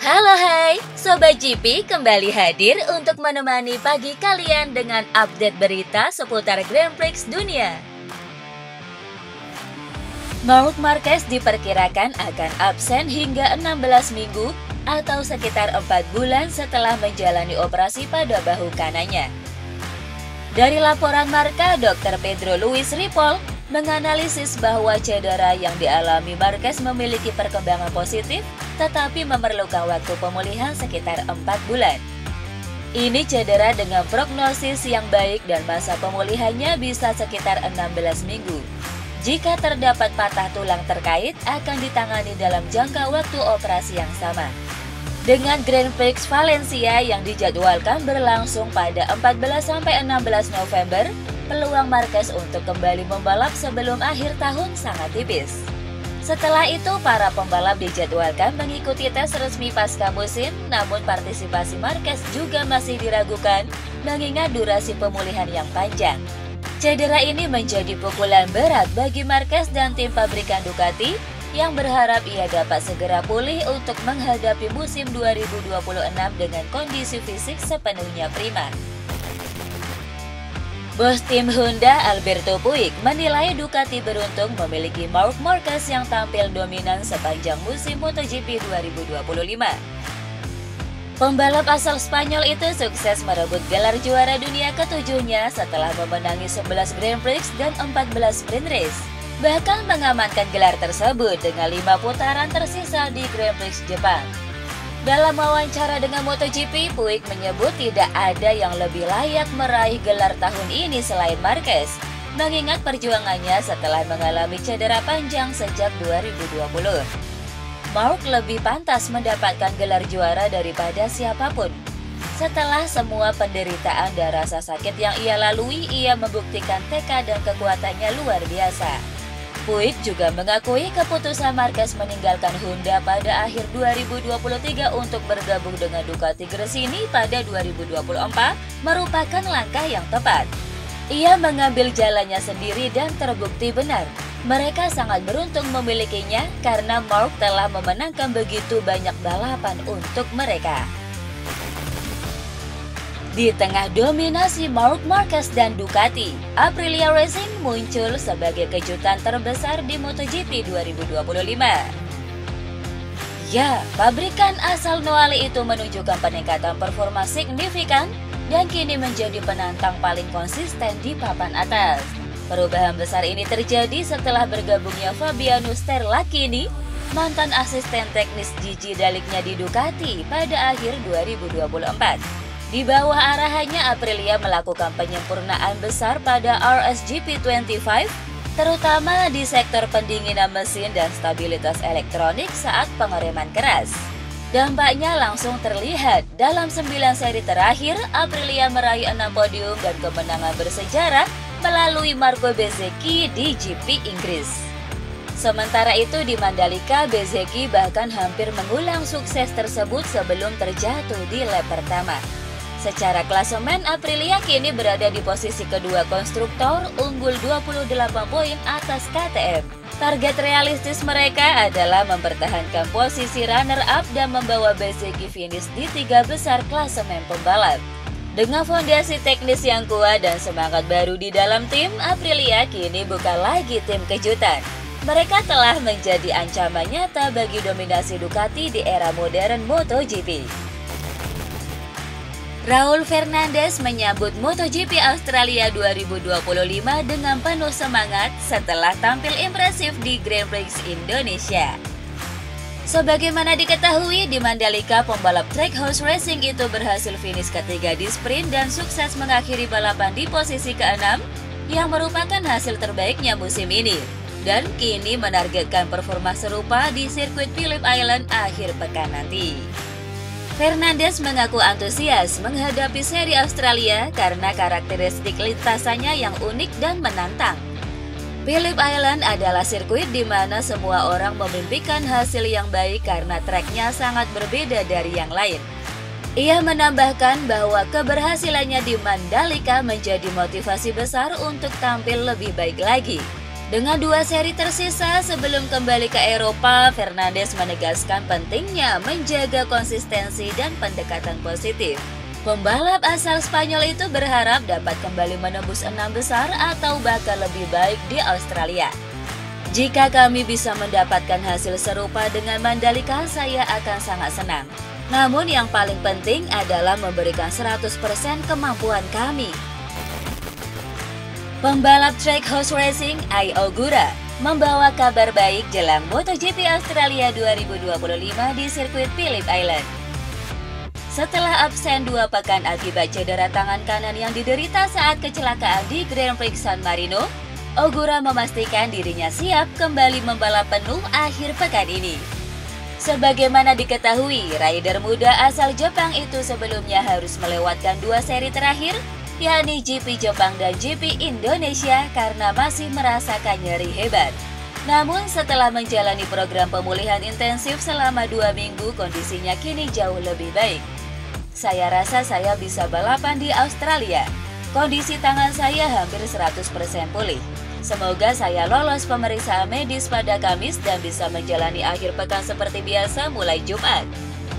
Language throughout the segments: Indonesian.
Halo hai, Sobat GP kembali hadir untuk menemani pagi kalian dengan update berita seputar Grand Prix dunia. Marc Marquez diperkirakan akan absen hingga 16 minggu atau sekitar 4 bulan setelah menjalani operasi pada bahu kanannya. Dari laporan Marca, Dr. Pedro Luis Ripoll menganalisis bahwa cedera yang dialami Marquez memiliki perkembangan positif, tetapi memerlukan waktu pemulihan sekitar 4 bulan. Ini cedera dengan prognosis yang baik dan masa pemulihannya bisa sekitar 16 minggu. Jika terdapat patah tulang terkait, akan ditangani dalam jangka waktu operasi yang sama. Dengan Grand Prix Valencia yang dijadwalkan berlangsung pada 14-16 November, peluang Marquez untuk kembali membalap sebelum akhir tahun sangat tipis. Setelah itu, para pembalap dijadwalkan mengikuti tes resmi pasca musim, namun partisipasi Marquez juga masih diragukan mengingat durasi pemulihan yang panjang. Cedera ini menjadi pukulan berat bagi Marquez dan tim pabrikan Ducati yang berharap ia dapat segera pulih untuk menghadapi musim 2026 dengan kondisi fisik sepenuhnya prima. Bos tim Honda Alberto Puig menilai Ducati beruntung memiliki Marc Marquez yang tampil dominan sepanjang musim MotoGP 2025. Pembalap asal Spanyol itu sukses merebut gelar juara dunia ketujuhnya setelah memenangi 11 Grand Prix dan 14 sprint race. Bahkan mengamankan gelar tersebut dengan 5 putaran tersisa di Grand Prix Jepang. Dalam wawancara dengan MotoGP, Puig menyebut tidak ada yang lebih layak meraih gelar tahun ini selain Marquez, mengingat perjuangannya setelah mengalami cedera panjang sejak 2020. Marc lebih pantas mendapatkan gelar juara daripada siapapun. Setelah semua penderitaan dan rasa sakit yang ia lalui, ia membuktikan tekad dan kekuatannya luar biasa. Puig juga mengakui keputusan Marquez meninggalkan Honda pada akhir 2023 untuk bergabung dengan Ducati Gresini pada 2024 merupakan langkah yang tepat. Ia mengambil jalannya sendiri dan terbukti benar. Mereka sangat beruntung memilikinya karena Marc telah memenangkan begitu banyak balapan untuk mereka. Di tengah dominasi Marc Marquez dan Ducati, Aprilia Racing muncul sebagai kejutan terbesar di MotoGP 2025. Ya, pabrikan asal Noale itu menunjukkan peningkatan performa signifikan dan kini menjadi penantang paling konsisten di papan atas. Perubahan besar ini terjadi setelah bergabungnya Fabiano Sterlacchini, mantan asisten teknis Gigi Daliknya di Ducati pada akhir 2024. Di bawah arahannya, Aprilia melakukan penyempurnaan besar pada RSGP 25, terutama di sektor pendinginan mesin dan stabilitas elektronik saat pengereman keras. Dampaknya langsung terlihat. Dalam 9 seri terakhir, Aprilia meraih 6 podium dan kemenangan bersejarah melalui Marco Bezzecchi di GP Inggris. Sementara itu di Mandalika, Bezzecchi bahkan hampir mengulang sukses tersebut sebelum terjatuh di lap pertama. Secara klasemen, Aprilia kini berada di posisi kedua konstruktor, unggul 28 poin atas KTM. Target realistis mereka adalah mempertahankan posisi runner-up dan membawa Bezzecchi finish di 3 besar klasemen pembalap. Dengan fondasi teknis yang kuat dan semangat baru di dalam tim, Aprilia kini bukan lagi tim kejutan. Mereka telah menjadi ancaman nyata bagi dominasi Ducati di era modern MotoGP. Raul Fernandez menyambut MotoGP Australia 2025 dengan penuh semangat setelah tampil impresif di Grand Prix Indonesia. Sebagaimana diketahui, di Mandalika pembalap Trackhouse Racing itu berhasil finish ketiga di sprint dan sukses mengakhiri balapan di posisi ke-6 yang merupakan hasil terbaiknya musim ini, dan kini menargetkan performa serupa di sirkuit Phillip Island akhir pekan nanti. Fernandez mengaku antusias menghadapi seri Australia karena karakteristik lintasannya yang unik dan menantang. Phillip Island adalah sirkuit di mana semua orang memimpikan hasil yang baik karena treknya sangat berbeda dari yang lain. Ia menambahkan bahwa keberhasilannya di Mandalika menjadi motivasi besar untuk tampil lebih baik lagi. Dengan 2 seri tersisa sebelum kembali ke Eropa, Fernandes menegaskan pentingnya menjaga konsistensi dan pendekatan positif. Pembalap asal Spanyol itu berharap dapat kembali menembus 6 besar atau bahkan lebih baik di Australia. Jika kami bisa mendapatkan hasil serupa dengan Mandalika, saya akan sangat senang. Namun yang paling penting adalah memberikan 100% kemampuan kami. Pembalap track horse racing Ai Ogura membawa kabar baik jelang MotoGP Australia 2025 di sirkuit Phillip Island. Setelah absen 2 pekan akibat cedera tangan kanan yang diderita saat kecelakaan di Grand Prix San Marino, Ogura memastikan dirinya siap kembali membalap penuh akhir pekan ini. Sebagaimana diketahui, rider muda asal Jepang itu sebelumnya harus melewatkan 2 seri terakhir, yakni GP Jepang dan GP Indonesia karena masih merasakan nyeri hebat. Namun setelah menjalani program pemulihan intensif selama 2 minggu, kondisinya kini jauh lebih baik. Saya rasa saya bisa balapan di Australia. Kondisi tangan saya hampir 100% pulih. Semoga saya lolos pemeriksaan medis pada Kamis dan bisa menjalani akhir pekan seperti biasa mulai Jumat.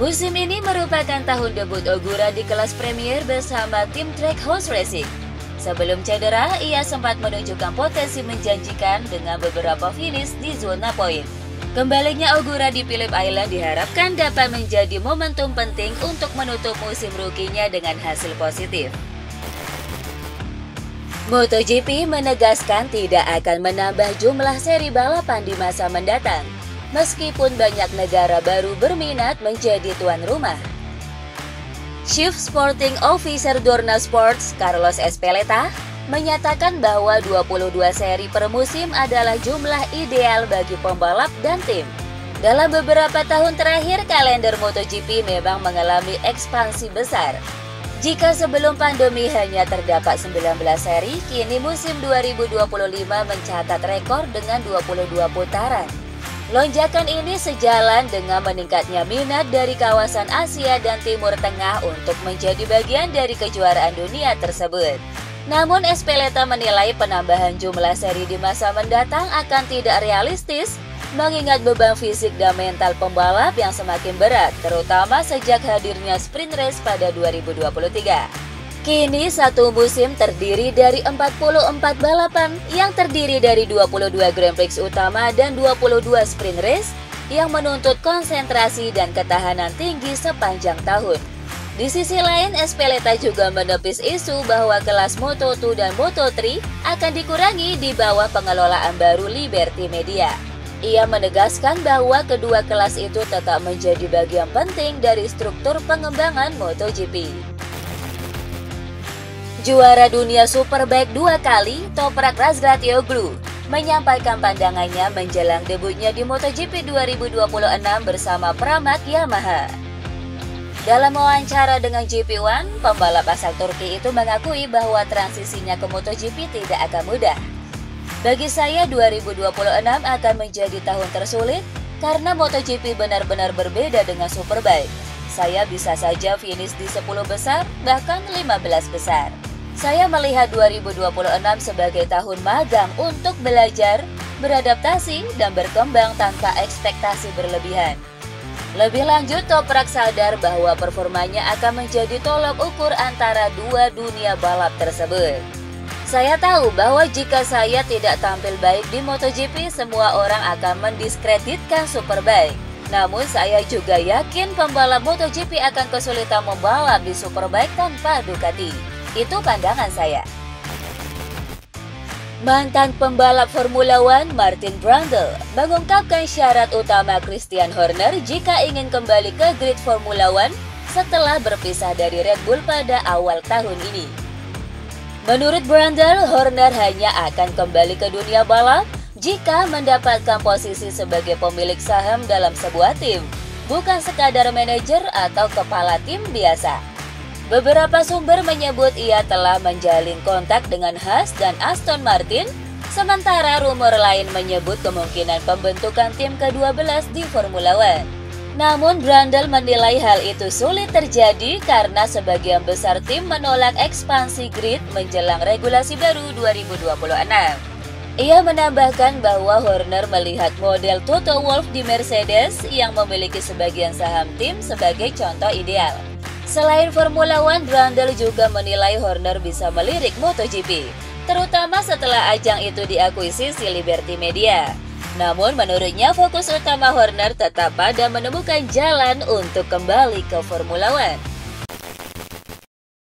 Musim ini merupakan tahun debut Ogura di kelas Premier bersama tim Track Horse Racing. Sebelum cedera, ia sempat menunjukkan potensi menjanjikan dengan beberapa finish di zona poin. Kembalinya Ogura di Phillip Island diharapkan dapat menjadi momentum penting untuk menutup musim rukinya dengan hasil positif. MotoGP menegaskan tidak akan menambah jumlah seri balapan di masa mendatang, meskipun banyak negara baru berminat menjadi tuan rumah. Chief Sporting Officer Dorna Sports, Carlos Ezpeleta, menyatakan bahwa 22 seri per musim adalah jumlah ideal bagi pembalap dan tim. Dalam beberapa tahun terakhir, kalender MotoGP memang mengalami ekspansi besar. Jika sebelum pandemi hanya terdapat 19 seri, kini musim 2025 mencatat rekor dengan 22 putaran. Lonjakan ini sejalan dengan meningkatnya minat dari kawasan Asia dan Timur Tengah untuk menjadi bagian dari kejuaraan dunia tersebut. Namun Ezpeleta menilai penambahan jumlah seri di masa mendatang akan tidak realistis, mengingat beban fisik dan mental pembalap yang semakin berat, terutama sejak hadirnya sprint race pada 2023. Kini satu musim terdiri dari 44 balapan yang terdiri dari 22 Grand Prix utama dan 22 sprint race yang menuntut konsentrasi dan ketahanan tinggi sepanjang tahun. Di sisi lain, Ezpeleta juga menepis isu bahwa kelas Moto2 dan Moto3 akan dikurangi di bawah pengelolaan baru Liberty Media. Ia menegaskan bahwa kedua kelas itu tetap menjadi bagian penting dari struktur pengembangan MotoGP. Juara dunia Superbike 2 kali, Toprak Razgatlioglu, menyampaikan pandangannya menjelang debutnya di MotoGP 2026 bersama Pramac Yamaha. Dalam wawancara dengan GP One, pembalap asal Turki itu mengakui bahwa transisinya ke MotoGP tidak akan mudah. Bagi saya 2026 akan menjadi tahun tersulit karena MotoGP benar-benar berbeda dengan Superbike. Saya bisa saja finish di 10 besar, bahkan 15 besar. Saya melihat 2026 sebagai tahun magang untuk belajar, beradaptasi, dan berkembang tanpa ekspektasi berlebihan. Lebih lanjut, Toprak sadar bahwa performanya akan menjadi tolok ukur antara dua dunia balap tersebut. Saya tahu bahwa jika saya tidak tampil baik di MotoGP, semua orang akan mendiskreditkan Superbike. Namun saya juga yakin pembalap MotoGP akan kesulitan membalap di Superbike tanpa Ducati. Itu pandangan saya. Mantan pembalap Formula One Martin Brundle mengungkapkan syarat utama Christian Horner jika ingin kembali ke grid Formula One setelah berpisah dari Red Bull pada awal tahun ini. Menurut Brundle, Horner hanya akan kembali ke dunia balap jika mendapatkan posisi sebagai pemilik saham dalam sebuah tim, bukan sekadar manajer atau kepala tim biasa. Beberapa sumber menyebut ia telah menjalin kontak dengan Haas dan Aston Martin, sementara rumor lain menyebut kemungkinan pembentukan tim ke-12 di Formula One. Namun Brundle menilai hal itu sulit terjadi karena sebagian besar tim menolak ekspansi grid menjelang regulasi baru 2026. Ia menambahkan bahwa Horner melihat model Toto Wolff di Mercedes yang memiliki sebagian saham tim sebagai contoh ideal. Selain Formula One, Brundle juga menilai Horner bisa melirik MotoGP, terutama setelah ajang itu diakuisisi Liberty Media. Namun menurutnya fokus utama Horner tetap pada menemukan jalan untuk kembali ke Formula One.